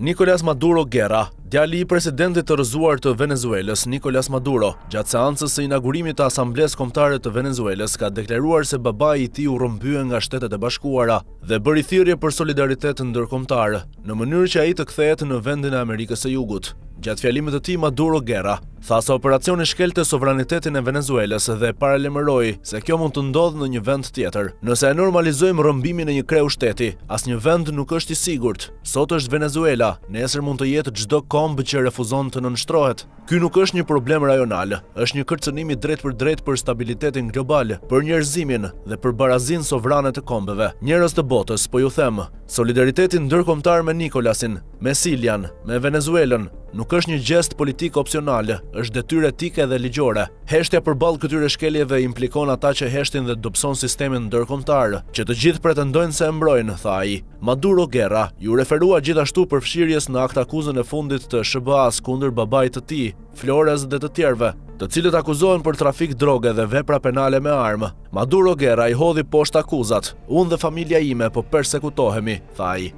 Nicolás Maduro Guerra, djali I presidentit të rrëzuar të Venezuelës, Nicolás Maduro, gjatë seancës së inaugurimit të Asamblesë Kombëtare të Venezuelës, ka deklaruar se babai I tij u rrëmbye nga Shtetet e Bashkuara dhe bëri thirrje për solidaritet ndërkombëtar, në mënyrë që ai të kthehet në vendin e Amerikës së Jugut. Gjatë fjalimit të tij, Maduro Guerra tha se operacioni shkelte sovranitetin e Venezuelës dhe paralajmëroi se kjo mund të ndodhë në një vend tjetër. Nëse e normalizojmë rrëmbimin e një kreu shteti, asnjë vend nuk është I sigurt. Sot është Venezuela, nesër mund të jetë çdo kombë që refuzon të nënshtrohet. Ky nuk është një problem rajonal, është një kërcënim I drejt për drejt për stabilitetin global, për njerëzimin dhe për barazinë sovrane të kombeve. Njerëz të botës, po ju them, solidaritetin ndërkombëtar me Nicolasin, me Silian, me Venezuelën, nuk është një gjest politik opsional, është detyrë etike dhe ligjore. Heshtja përballë këtyre shkeljeve implikon ata që heshtin dhe dobëson sistemin ndërkombëtar, që të gjithë pretendojnë se e mbrojnë, tha ai. Maduro Guerra ju referua gjithashtu përfshirjes në akt akuzën e fundit të SBA-s kundër babait të tij, Flores dhe të tjerëve, të cilët akuzohen për trafik droge dhe vepra penale me armë. Maduro Guerra I hodhi poshtë akuzat. Unë dhe familja ime po persekutohemi, tha ai.